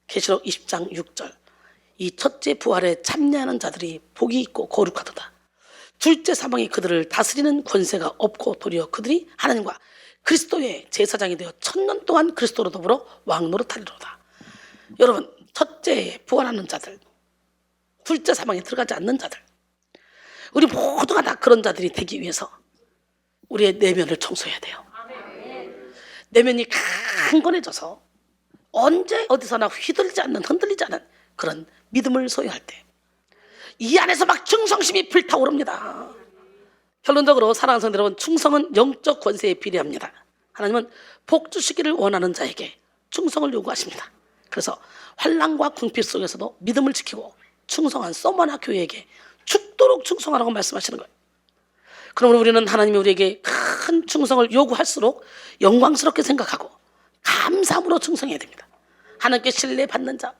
계시록 20장 6절, 이 첫째 부활에 참여하는 자들이 복이 있고 거룩하도다. 둘째 사망이 그들을 다스리는 권세가 없고 도리어 그들이 하나님과 그리스도의 제사장이 되어 1000년 동안 그리스도로 더불어 왕노릇하리로다. 여러분, 첫째 부활하는 자들, 둘째 사망에 들어가지 않는 자들, 우리 모두가 다 그런 자들이 되기 위해서 우리의 내면을 청소해야 돼요. 내면이 강건해져서 언제 어디서나 휘둘리지 않는, 흔들리지 않는 그런 믿음을 소유할 때 이 안에서 막 충성심이 불타오릅니다. 결론적으로 사랑하는 성도 여러분, 충성은 영적 권세에 비례합니다. 하나님은 복 주시기를 원하는 자에게 충성을 요구하십니다. 그래서 환난과 궁핍 속에서도 믿음을 지키고 충성한 서머나 교회에게 죽도록 충성하라고 말씀하시는 거예요. 그러므로 우리는 하나님이 우리에게 큰 충성을 요구할수록 영광스럽게 생각하고 감사함으로 충성해야 됩니다. 하나님께 신뢰받는 자,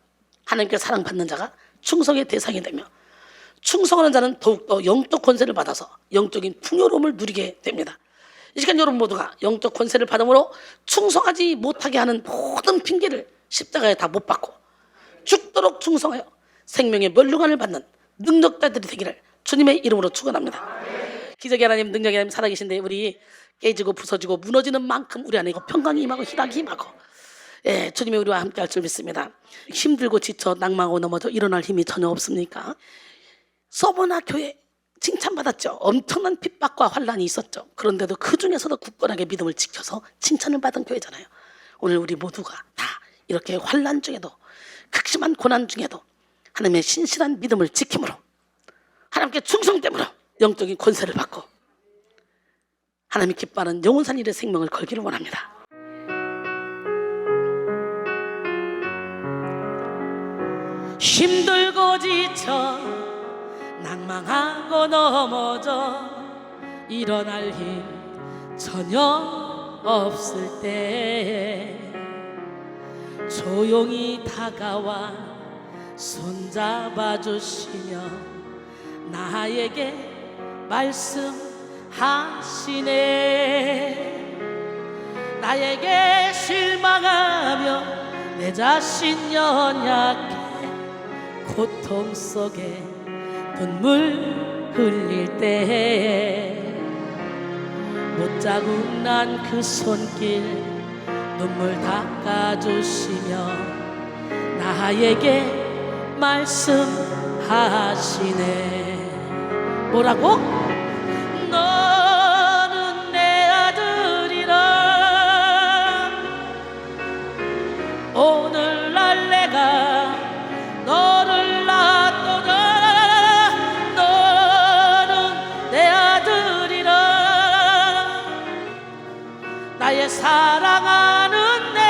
하나님께 사랑받는 자가 충성의 대상이 되며, 충성하는 자는 더욱더 영적 권세를 받아서 영적인 풍요로움을 누리게 됩니다. 이 시간 여러분 모두가 영적 권세를 받음으로 충성하지 못하게 하는 모든 핑계를 십자가에 다 못 박고 죽도록 충성하여 생명의 면류관을 받는 능력자들이 되기를 주님의 이름으로 축원합니다. 기적의 하나님, 능력의 하나님 살아계신데, 우리 깨지고 부서지고 무너지는 만큼 우리 안에 평강이 임하고 희락이 임하고, 주님이 우리와 함께 할 줄 믿습니다. 힘들고 지쳐 낭망하고 넘어져 일어날 힘이 전혀 없습니까? 서머나 교회 칭찬받았죠. 엄청난 핍박과 환난이 있었죠. 그런데도 그 중에서도 굳건하게 믿음을 지켜서 칭찬을 받은 교회잖아요. 오늘 우리 모두가 다 이렇게 환난 중에도, 극심한 고난 중에도 하나님의 신실한 믿음을 지킴으로, 하나님께 충성됨으로 영적인 권세를 받고 하나님이 기뻐하는 영원산 일의 생명을 걸기를 원합니다. 힘들고 지쳐 낭망하고 넘어져 일어날 힘 전혀 없을 때 조용히 다가와 손잡아 주시며 나에게 말씀하시네. 나에게 실망하며 내 자신 연약해 고통 속에 눈물 흘릴 때 못자국 난 그 손길 눈물 닦아주시며 나에게 말씀하시네. 뭐라고? 너는 내 아들이라. 오늘날 내가 너를 낳았도다. 너는 내 아들이라. 나의 사랑하는 내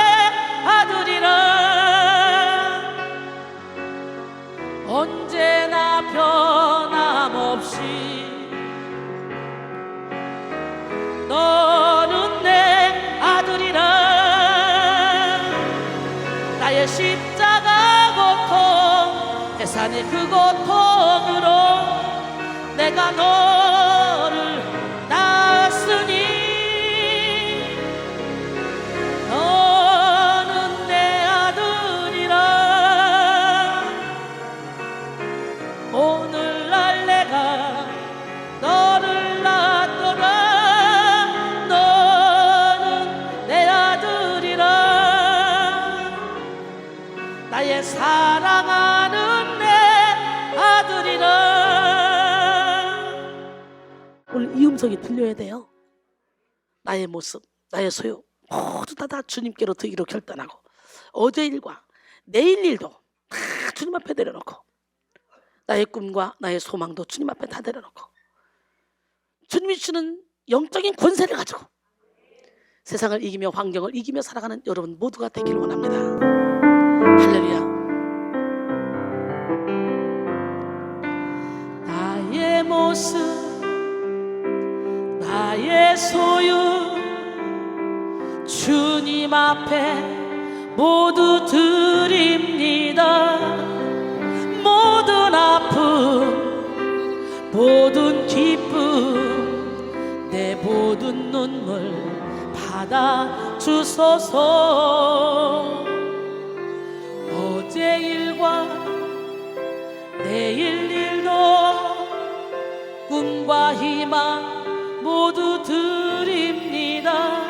아들이라. 언제나 변함없이 너는 내 아들이라. 십자가 고통 해산의 그 고통으로 내가 너를 낳았으니 너는 내 아들이라. 오늘날 내가 너를 낳았도다. 너는 내 아들이라. 나의 사랑하는 내 아들이라. 오늘 이 음성이 들려야 돼요. 나의 모습, 나의 소유 모두 다 주님께로 드리기로 결단하고 어제 일과 내일 일도 다 주님 앞에 내려놓고 나의 꿈과 나의 소망도 주님 앞에 다 내려놓고 주님이 주는 영적인 권세를 가지고 세상을 이기며 환경을 이기며 살아가는 여러분 모두가 되기를 원합니다. 할렐루야. 나의 모습, 나의 소유 주님 앞에 모두 드립니다. 모든 아픔, 모든 기쁨, 내 모든 눈물 받아 주소서. 어제 일과 내일 일도 꿈과 희망 모두 드립니다.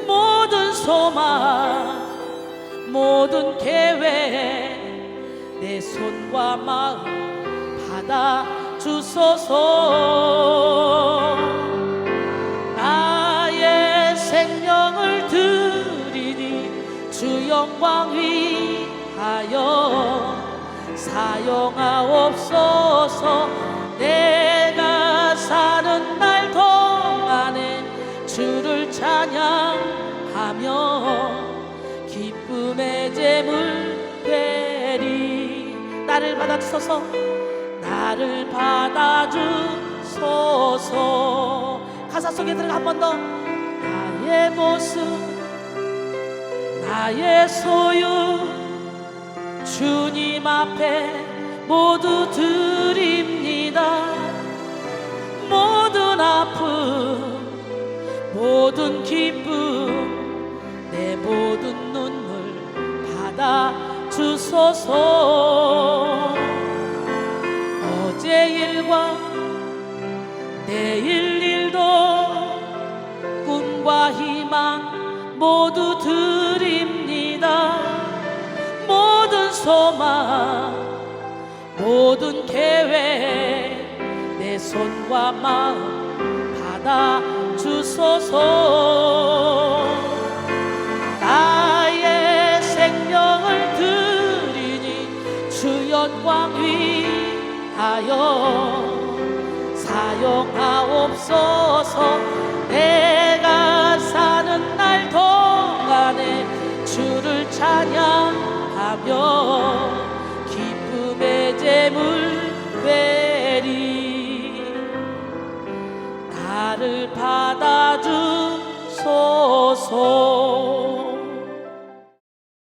모든 소망, 모든 계획 내 손과 마음 받아 주소서. 나의 생명을 드리니 주 영광 위하여 사용하옵소서. 내가 사는 날 동안에 주를 찬양하며 기쁨의 제물 되리. 나를 받아주소서. 나를 받아주소서. 가사 속에 들어가 한 번 더. 나의 모습, 나의 소유 주님 앞에 모두 드립니다. 모든 아픔, 모든 기쁨, 내 모든 눈물 받아 주소서. 어제 일과 내일 일도 꿈과 희망 모두 드립니다. 모든 소망, 모든 계획 내 손과 마음 받아 주소서. 나의 생명을 드리니 주 영광 위하여 사용하옵소서. 내가 사는 날 동안에 주를 찬양하며 기쁨의 제물 되리. 나를 받아주소서.